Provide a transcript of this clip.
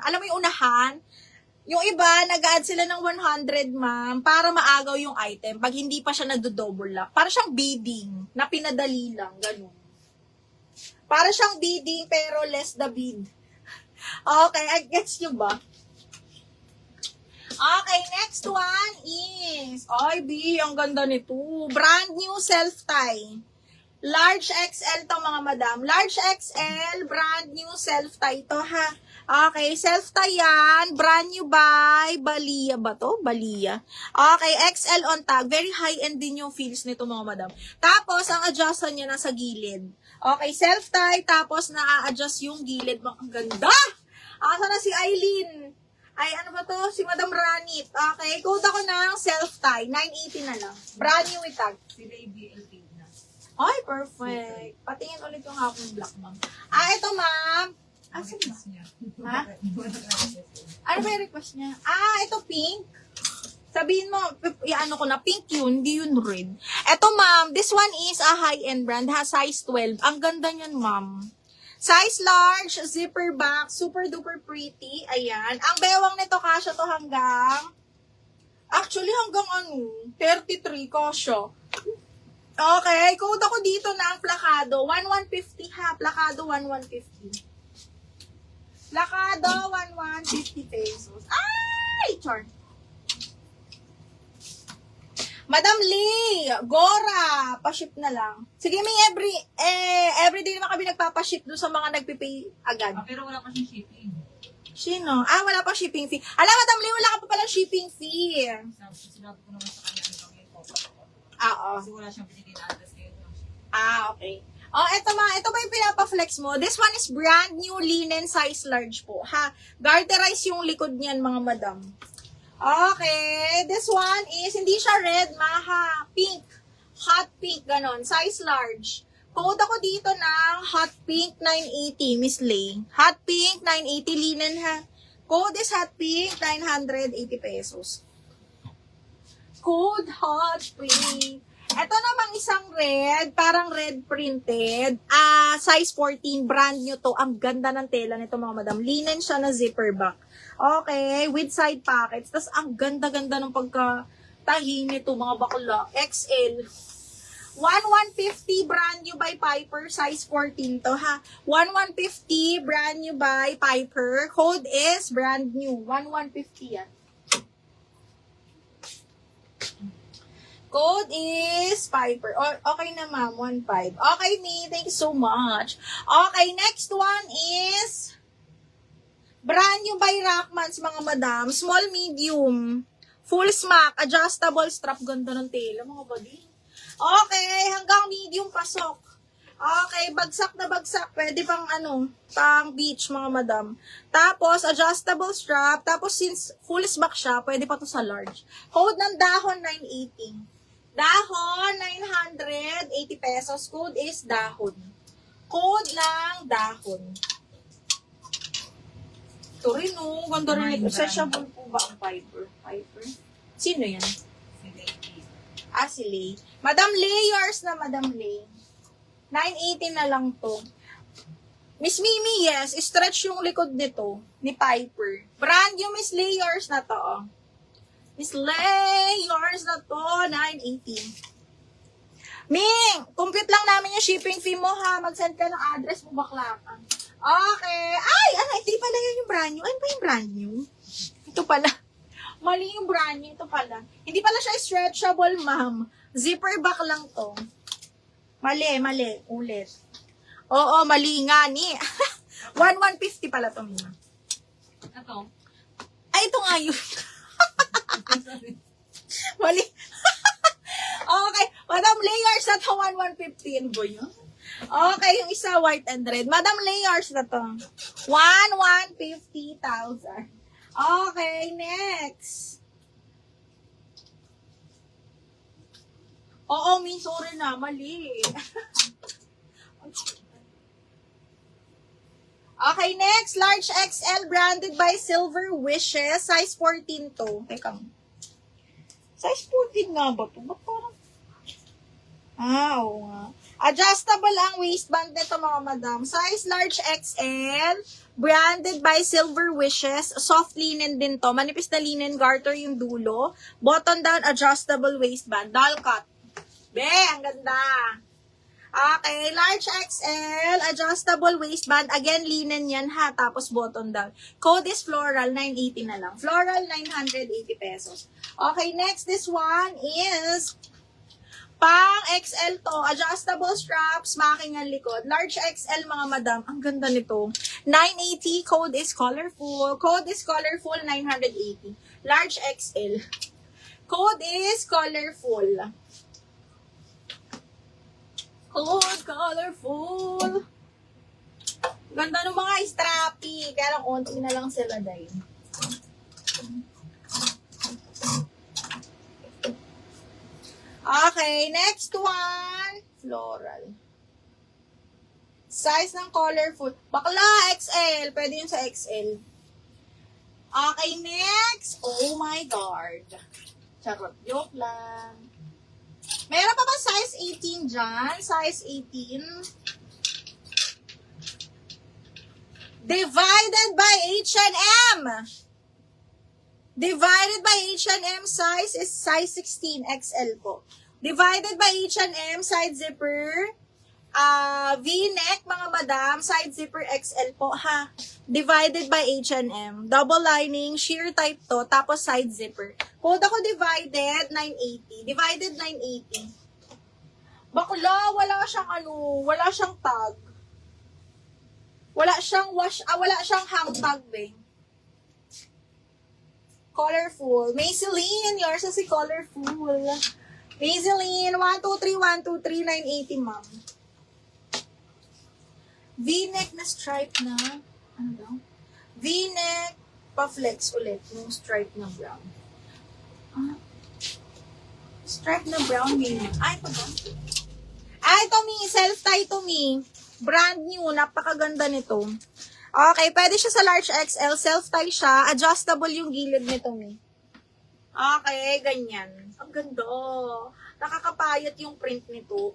Alam mo yung unahan? Yung iba, nag-add sila ng 100, ma'am, para maagaw yung item pag hindi pa siya nagdo-double lock. Para siyang bidding, na pinadali lang, ganun. Para siyang bidding, pero less the bid. Okay, I gets nyo ba? Okay, next one is, ay, B, ang ganda nito. Brand new self-tie. Large XL to mga madam. Large XL, brand new self-tie to ha. Okay, self-tie yan. Brand new by Balia ba to? Balia. Okay, XL on tag. Very high-end din yung feels nito mga madam. Tapos, ang adjustan niya nasa gilid. Okay, self-tie. Tapos, na-adjust yung gilid. Ang ganda! Asa na si Eileen? Ay, ano ba to? Si Madam Ranit. Okay, code ako ng self-tie. 980 na lang. Brand new with tag. Si Baby LP na. Ay, perfect. Patingin ulit yung hapong black, ma'am. Ito, ma'am. Asan ba? Niya. Ha? Ano ba yung request niya? Ito pink. Sabihin mo, ano ko na, pink yun, hindi yun red. Ito, ma'am, this one is a high-end brand, ha, size 12. Ang ganda niyan, ma'am. Size large, zipper back, super duper pretty. Ayan. Ang bewang nito, kasya to hanggang, actually hanggang 33 kasya. Okay, code ako dito na ang plakado, 1150 ha, plakado 1150. Plakado, 1150 pesos. Ay! Char. Madam Lee, Gora, pa-ship na lang. Sige, may everyday naman kami nagpapa-ship doon sa mga nagpipay agad. Pero wala pa siyang shipping. Sino? Wala pa shipping fee. Alam, Madam Lee, wala ka pa palang shipping fee. Sinabi ko naman sa kanya ano bang yung cover ko. Oo. Kasi wala siyang binigay na address ngayon. Okay. Ito ba yung pinapa-flex mo? This one is brand new linen size large po, ha? Garterize yung likod niyan, mga madam. Okay, this one is, hindi siya red, maha, pink. Hot pink, ganon, size large. Code ako dito ng hot pink 980, Miss Lay. Hot pink 980 linen, ha? Code is hot pink 980 pesos. Code hot pink. Ito namang isang red, parang red printed. Size 14, brand new to. Ang ganda ng tela nito mga madam. Linen siya na zipper back. Okay, with side pockets. Tapos ang ganda-ganda ng pagkatahi nito mga bakla. XL. 1150 brand new by Piper. Size 14 to ha. 1150 brand new by Piper. Code is brand new. 1150 yan. Code is Piper. Okay na, ma'am. 15. Okay, me. Thank you so much. Okay, next one is brand new by Rockmans, mga madam. Small, medium. Full smack. Adjustable strap. Ganda ng tela, mga buddy. Okay, hanggang medium pasok. Okay, bagsak na bagsak. Pwede pang pang beach, mga madam. Tapos, adjustable strap. Tapos, since full smack siya, pwede pa to sa large. Code ng dahon, 980. Dahon, 980 pesos. Code is dahon. Code lang dahon. Ito rin, ganda rin ito. Sessionable po ba ang Piper? Piper? Sino yan? Si Baby. Si Lay. Madam Layers na, Madam Lay. 980 na lang to. Miss Mimi, yes. Stretch yung likod nito. Ni Piper. Brand new Miss Layers na to, Miss Layers na to, 980. Ming, compute lang namin yung shipping fee mo ha. Mag-send ka ng address mo, bakla ka. Okay. Ay, hindi pala yun yung brand new. Ano ba yung brand new? Ito pala. Mali yung brand new. Ito pala. Hindi pala siya stretchable, ma'am. Zipper back lang to. Mali. Ulit. Oo, mali nga ni. 1150 pala to, ma'am. Ito. Ay, ito nga yun. Mali. Okay. Madam Layers na to, 1150. Ano ba yun? Okay, yung isa white and red. Madam Layers na to. 150,000. Okay, next. Oo, sorry na. Mali. Okay, next. Large XL branded by Silver Wishes. Size 14 to. Teka. Size 14 nga ba to? Ba't parang Oo nga. Adjustable ang waistband nito mga madam. Size large XL. Branded by Silver Wishes. Soft linen din to. Manipis na linen garter yung dulo. Button down adjustable waistband. Doll cut. Be, ang ganda. Okay, large XL, adjustable waistband. Again, linen yan ha, tapos button down. Code is floral, 980 na lang. Floral, 980 pesos. Okay, next, this one is pang XL to, adjustable straps, makingan likod. Large XL mga madam, ang ganda nito. 980, code is colorful. Code is colorful, 980. Large XL. Code is colorful. Code colorful. Ganda ng mga strappy. Kaya lang, onti na lang sila dahil. Okay, next one. Floral. Size ng colorful. Bakla, XL. Pwede yun sa XL. Okay, next. Oh my God. Charot. Joke lang. Meron pa ba size 18 dyan? Size 18. Divided by H&M. Divided by H&M size is size 16 XL po. Divided by H&M side zipper. V-neck mga madam. Side zipper XL po ha. Divided by H&M. Double lining. Sheer type to. Tapos side zipper. Code ako divided 980. Divided 980. Bakla, wala siyang wala siyang tag. Wala siyang wala siyang hang tag, be. Colorful. Maybelline, yours is si colorful. Maybelline, 123, 123, 980, ma'am. V-neck na stripe na, ano daw? V-neck, pa-flex ulit, yung stripe na brown. Stripe na brown, ganyan. Ay, ito ba? Ay, ito me, self-tie to me. Brand new, napakaganda nito. Okay, pwede siya sa large XL, self-tie siya, adjustable yung gilid nito me. Okay, ganyan. Ang ganda. Nakakapayat yung print nito.